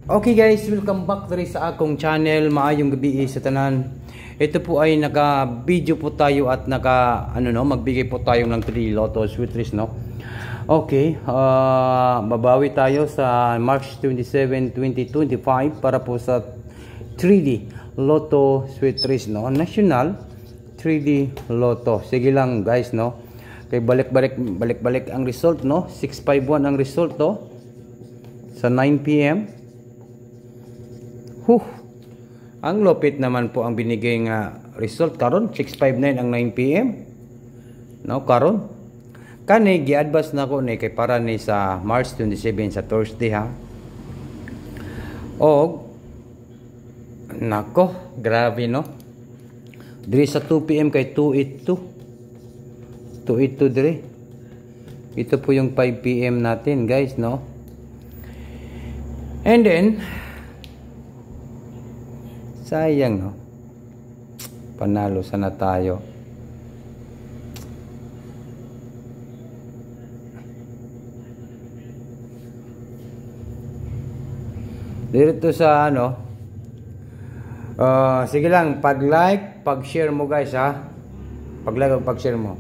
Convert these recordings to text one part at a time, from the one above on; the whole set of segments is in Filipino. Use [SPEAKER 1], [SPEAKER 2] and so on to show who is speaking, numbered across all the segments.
[SPEAKER 1] Okay guys, welcome back diri sa akong channel. Maayong gabi sa tanan. Ito po ay naka-video po tayo at magbigay po tayo ng 3 Lotto Sweet Trees, no? Okay, babawi tayo sa March 27, 2025 para po sa 3D Lotto Sweet Trees, no? National 3D Lotto. Sige lang guys, no? Kay balik-balik ang result, no? 651 ang result, no? Sa 9 PM. Ang lupit naman po ang binigay nga result karon. 659 ang 9 PM. No, karon. Kani gi-advance na ko ni kay para ni sa March 27 sa Thursday, ha. Og nako, grabe, no. Diri sa 2 PM kay 282. 282 diri. Ito po yung 5 PM natin, guys, no. And then sayang, no? Panalo sana tayo. Dito sa sige lang, pag-like, pag-share mo guys, ha. Pag-like at pag-share mo.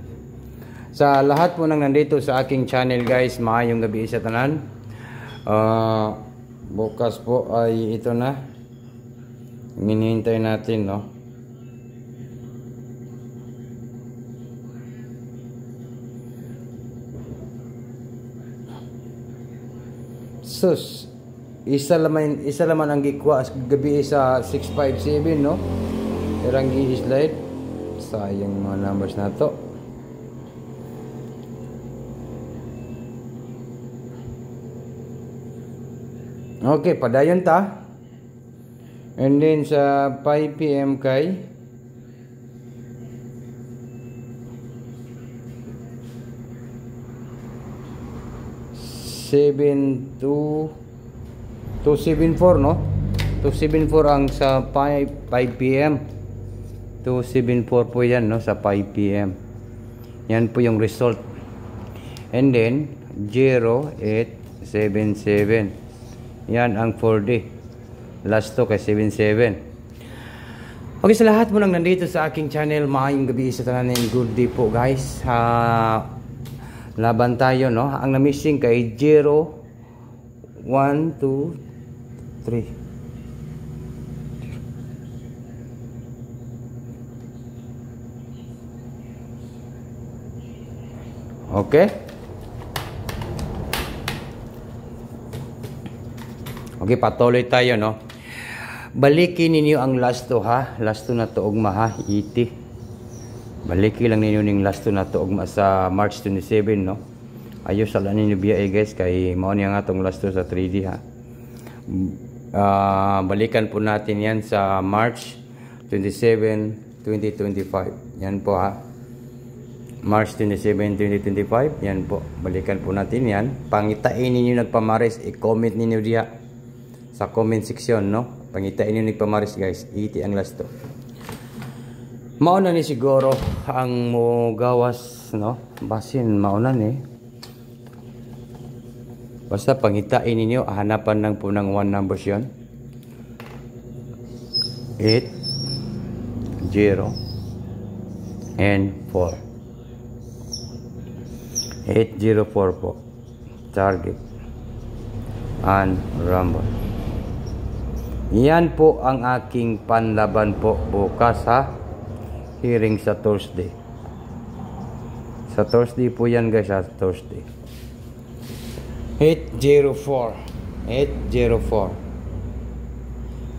[SPEAKER 1] Sa lahat po nang nandito sa aking channel guys, maayong gabi sa tanan. Bukas po ay ito na. Hinihintay natin, no. Sus, isa laman ang gikwa gabi sa 657, no. Irang i-slide. Sayang mga numbers na to. Okay, padayon ta. And then sa 5 PM kay 274, no? 274 ang sa 5 PM. 274 po yan, no, sa 5 PM. Yan po yung result. And then 0877. Yan ang 4D. Last to kay 77. Okay, sa lahat mo lang nandito sa aking channel, maayong gabi sa tanan, good day po guys. Laban tayo, no. Ang na-missing kay 0 1 2 3. Okay. Okay, patuloy tayo, no. Balikin ninyo ang last to, ha. Last to na to ugma, ha. Iti. Balikin lang ninyo ning last to na to ugma sa March 27, no. Ayos sa lan ninyo biya, guys, kay mao niya nga tong last to sa 3D, ha. Balikan po natin yan sa March 27, 2025. Yan po, ha. March 27, 2025. Yan po. Balikan po natin yan. Pangitain ninyo nagpamaris. I-comment ninyo diya sa comment section, no. Pangitain ninyo nagpamaris, guys. Iti ang last to. Mauna ni siguro ang mo gawas, no. Basin mauna ni. Basta pangitain ninyo, hanapan lang po ng 1 numbers yun. 8 0 and 4. 804 po. Target and rumble. Yan po ang aking panlaban po bukas, ha. Hearing sa Thursday. Sa Thursday po yan, guys, sa Thursday. 804 804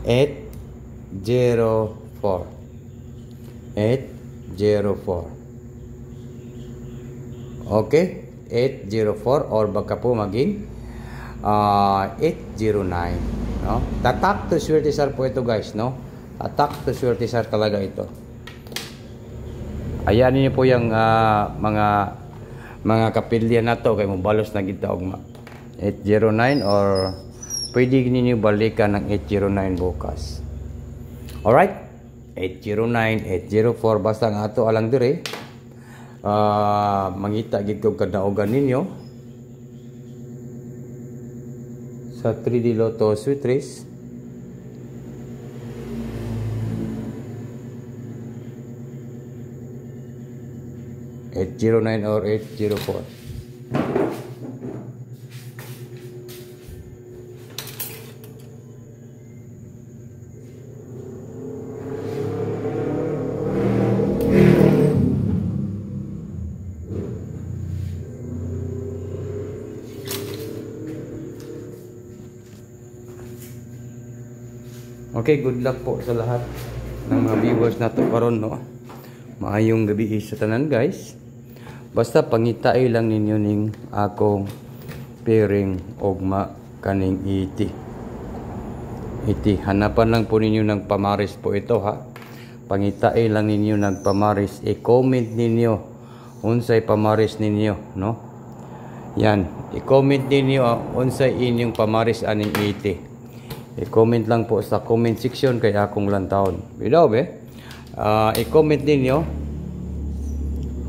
[SPEAKER 1] 804 804. Okay, 804 or baka po maging 809, no. Tatak to swerte sir po ito, guys, no. Tatak to swerte sir talaga ito. Ayan niyo po yung mga kapilya na to kay mobalos na gid ta ugma. 809 or pwede niyo balikan ng 809 bukas. Alright, 809 804 basta nga ato alang dire. Mangita gid ko kadaugan ninyo sa 3D Lotto Sweet Race. (809) or 804. Okay, good luck po sa lahat ng mga viewers nato karon, no. Maayong gabi sa tanan, guys. Basta pangitay lang ninyo ning akong pairing ogma kaning iti. Hanapan lang po ninyo ng pamaris po ito, ha. Pangitay lang ninyo ng pamaris. I-comment ninyo unsay pamaris ninyo, no. Yan, i-comment ninyo unsay inyong pamaris aning iti. I-comment lang po sa comment section kay akong lantawon. Bidaw be. I-comment ninyo.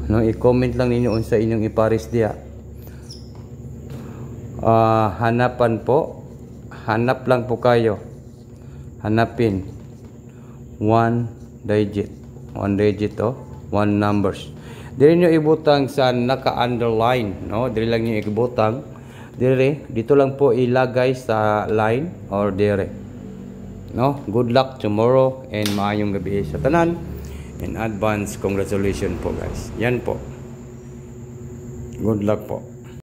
[SPEAKER 1] No, i-comment lang ninyo unsa inyong iparis diha. Hanapan po. Hanap lang po kayo. Hanapin. One digit. One numbers. Dili nyo ibutang sa naka-underline, no? Dili lang nyo ibutang. Dito lang po ilagay sa line or dire. No? Good luck tomorrow and maayong gabi sa tanan. In advance, congratulations po, guys. Yan po. Good luck po.